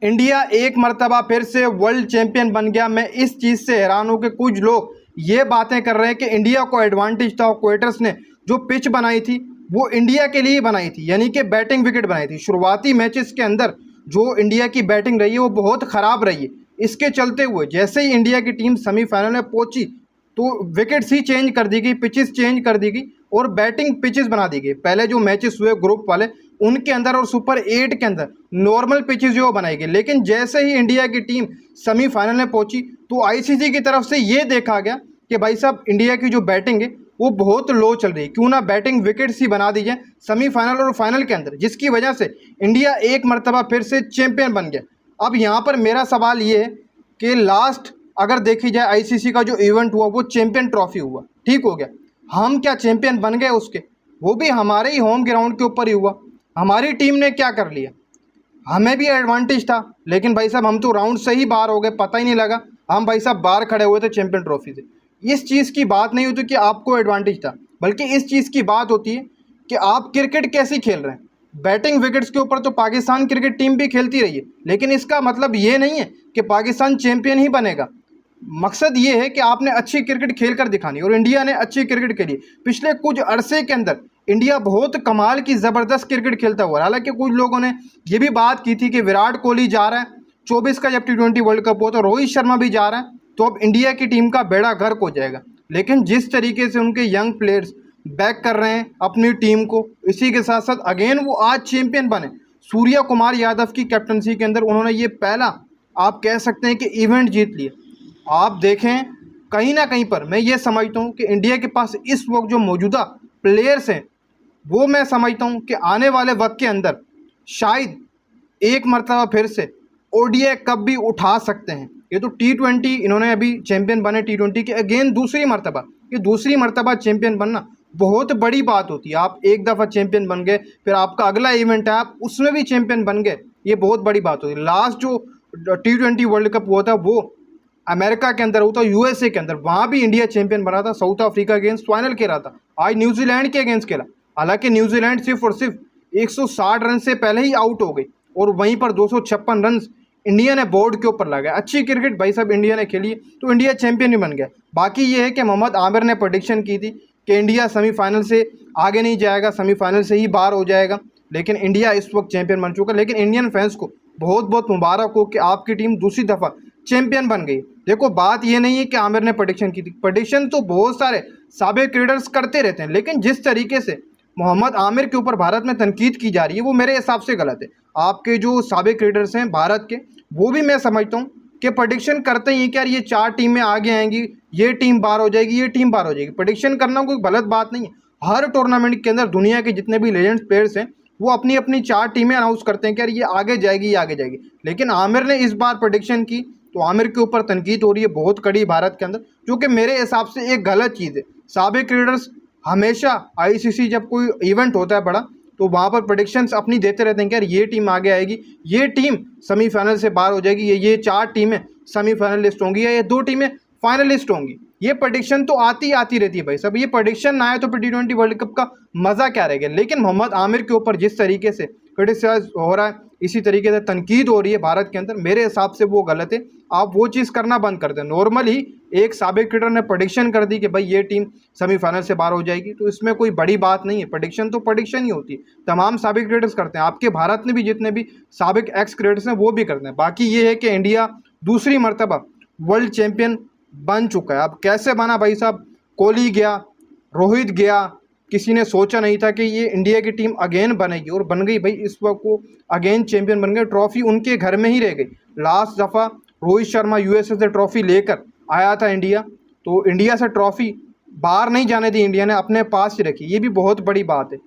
India एक मर्तबा फिर से वर्ल्ड चैंपियन बन गया। मैं इस चीज़ से हैरान हूँ कि कुछ लोग ये बातें कर रहे हैं कि इंडिया को एडवांटेज था। क्वेटर्स ने जो पिच बनाई थी वो इंडिया के लिए बनाई थी, यानी कि बैटिंग विकेट बनाई थी। शुरुआती मैचेस के अंदर जो इंडिया की बैटिंग रही है वो बहुत ख़राब रही है। इसके चलते हुए जैसे ही इंडिया की टीम सेमीफाइनल में पहुंची तो विकेट्स ही चेंज कर दी गई, पिचेस चेंज कर दी गई और बैटिंग पिचेस बना दी गई। पहले जो मैचेस हुए ग्रुप वाले उनके अंदर और सुपर 8 के अंदर नॉर्मल पिचेस जो बनाई गई, लेकिन जैसे ही इंडिया की टीम सेमीफाइनल में पहुंची तो आईसीसी की तरफ से ये देखा गया कि भाई साहब इंडिया की जो बैटिंग है वो बहुत लो चल रही है, क्यों ना बैटिंग विकेट्स ही बना दी जाए सेमीफाइनल और फाइनल के अंदर, जिसकी वजह से इंडिया एक मरतबा फिर से चैंपियन बन गया। अब यहाँ पर मेरा सवाल ये है कि लास्ट अगर देखी जाए आईसीसी का जो इवेंट हुआ वो चैंपियन ट्रॉफी हुआ, ठीक हो गया। हम क्या चैंपियन बन गए उसके? वो भी हमारे ही होम ग्राउंड के ऊपर ही हुआ। हमारी टीम ने क्या कर लिया, हमें भी एडवांटेज था, लेकिन भाई साहब हम तो राउंड से ही बाहर हो गए, पता ही नहीं लगा। हम भाई साहब बाहर खड़े हुए थे चैंपियन ट्रॉफी से। इस चीज़ की बात नहीं होती कि आपको एडवांटेज था, बल्कि इस चीज़ की बात होती है कि आप क्रिकेट कैसी खेल रहे हैं। बैटिंग विकेट्स के ऊपर तो पाकिस्तान क्रिकेट टीम भी खेलती रही है, लेकिन इसका मतलब ये नहीं है कि पाकिस्तान चैंपियन ही बनेगा। मकसद ये है कि आपने अच्छी क्रिकेट खेल कर दिखानी, और इंडिया ने अच्छी क्रिकेट खेली। पिछले कुछ अरसे के अंदर इंडिया बहुत कमाल की ज़बरदस्त क्रिकेट खेलता हुआ। हालांकि कुछ लोगों ने ये भी बात की थी कि विराट कोहली जा रहा है 24 का जब T20 वर्ल्ड कप हो तो रोहित शर्मा भी जा रहा है, तो अब इंडिया की टीम का बेड़ा गर्क हो जाएगा। लेकिन जिस तरीके से उनके यंग प्लेयर्स बैक कर रहे हैं अपनी टीम को, इसी के साथ साथ अगेन वो आज चैंपियन बने। सूर्या कुमार यादव की कैप्टनसी के अंदर उन्होंने ये पहला आप कह सकते हैं कि इवेंट जीत लिया। आप देखें कहीं ना कहीं पर मैं ये समझता हूँ कि इंडिया के पास इस वक्त जो मौजूदा प्लेयर्स हैं वो मैं समझता हूँ कि आने वाले वक्त के अंदर शायद एक मरतबा फिर से ओडीआई कप भी उठा सकते हैं। ये तो T20 इन्होंने अभी चैंपियन बने T20 के, अगेन दूसरी मरतबा, ये दूसरी मरतबा चैंपियन बनना बहुत बड़ी बात होती है। आप एक दफ़ा चैंपियन बन गए, फिर आपका अगला इवेंट है आप उसमें भी चैंपियन बन गए, ये बहुत बड़ी बात होती है। लास्ट जो T20 वर्ल्ड कप हुआ था वो अमेरिका के अंदर हुआ था, यूएसए के अंदर, वहाँ भी इंडिया चैंपियन बना था। साउथ अफ्रीका के अगेंस्ट फाइनल खेला था, आज न्यूजीलैंड के अगेंस्ट खेला। हालांकि न्यूजीलैंड सिर्फ और सिर्फ 160 रन से पहले ही आउट हो गई और वहीं पर 256 रन इंडिया ने बोर्ड के ऊपर लगाया। अच्छी क्रिकेट भाई साहब इंडिया ने खेली तो इंडिया चैंपियन ही बन गया। बाकी ये है कि मोहम्मद आमिर ने प्रेडिक्शन की थी कि इंडिया सेमीफाइनल से आगे नहीं जाएगा, सेमीफाइनल से ही बाहर हो जाएगा, लेकिन इंडिया इस वक्त चैंपियन बन चुका। लेकिन इंडियन फैंस को बहुत बहुत मुबारक हो कि आपकी टीम दूसरी दफ़ा चैंपियन बन गई। देखो बात ये नहीं है कि आमिर ने प्रेडिक्शन की थी, प्रेडिक्शन तो बहुत सारे साबिक क्रिकेटर्स करते रहते हैं, लेकिन जिस तरीके से मोहम्मद आमिर के ऊपर भारत में तनकीद की जा रही है वो मेरे हिसाब से गलत है। आपके जो साबिक क्रिकेटर्स हैं भारत के वो भी मैं समझता हूँ कि प्रेडिक्शन करते ही कि यार ये 4 टीमें आगे आएंगी, ये टीम बाहर हो जाएगी, ये टीम बाहर हो जाएगी। प्रेडिक्शन करना कोई गलत बात नहीं है। हर टूर्नामेंट के अंदर दुनिया के जितने भी लेजेंड्स प्लेयर्स हैं वो अपनी अपनी 4 टीमें अनाउंस करते हैं कि यार ये आगे जाएगी, ये आगे जाएगी। लेकिन आमिर ने इस बार प्रेडिक्शन की तो आमिर के ऊपर तनकीद हो रही है बहुत कड़ी भारत के अंदर, जो कि मेरे हिसाब से एक गलत चीज़ है। साबिक क्रिकेटर्स हमेशा आईसीसी जब कोई इवेंट होता है बड़ा तो वहाँ पर प्रेडिक्शंस अपनी देते रहते हैं कि यार ये टीम आगे आएगी, ये टीम सेमीफाइनल से बाहर हो जाएगी, ये 4 टीमें सेमीफाइनलिस्ट होंगी या ये 2 टीमें फाइनलिस्ट होंगी। ये प्रेडिक्शन तो आती रहती है भाई साहब। ये प्रेडिक्शन ना आए तो फिर T20 वर्ल्ड कप का मज़ा क्या रहेगा। लेकिन मोहम्मद आमिर के ऊपर जिस तरीके से क्रिटिसाइज हो रहा है, इसी तरीके से तनकीद हो रही है भारत के अंदर, मेरे हिसाब से वो गलत है। आप वो चीज़ करना बंद कर दें। नॉर्मली एक साबिक क्रिकेटर ने प्रेडिक्शन कर दी कि भाई ये टीम सेमीफाइनल से बाहर हो जाएगी, तो इसमें कोई बड़ी बात नहीं है। प्रेडिक्शन तो प्रेडिक्शन ही होती है, तमाम साबिक क्रिकेटर्स करते हैं। आपके भारत में भी जितने भी साबिक एक्स क्रिकेटर्स हैं वो भी करते हैं। बाकी ये है कि इंडिया दूसरी मरतबा वर्ल्ड चैम्पियन बन चुका है। अब कैसे बना भाई साहब, कोहली गया, रोहित गया, किसी ने सोचा नहीं था कि ये इंडिया की टीम अगेन बनेगी और बन गई भाई। इस वक्त वो अगेन चैंपियन बन गए, ट्रॉफी उनके घर में ही रह गई। लास्ट दफ़ा रोहित शर्मा यूएसए से ट्रॉफी लेकर आया था इंडिया, तो इंडिया से ट्रॉफी बाहर नहीं जाने दी इंडिया ने, अपने पास ही रखी। ये भी बहुत बड़ी बात है।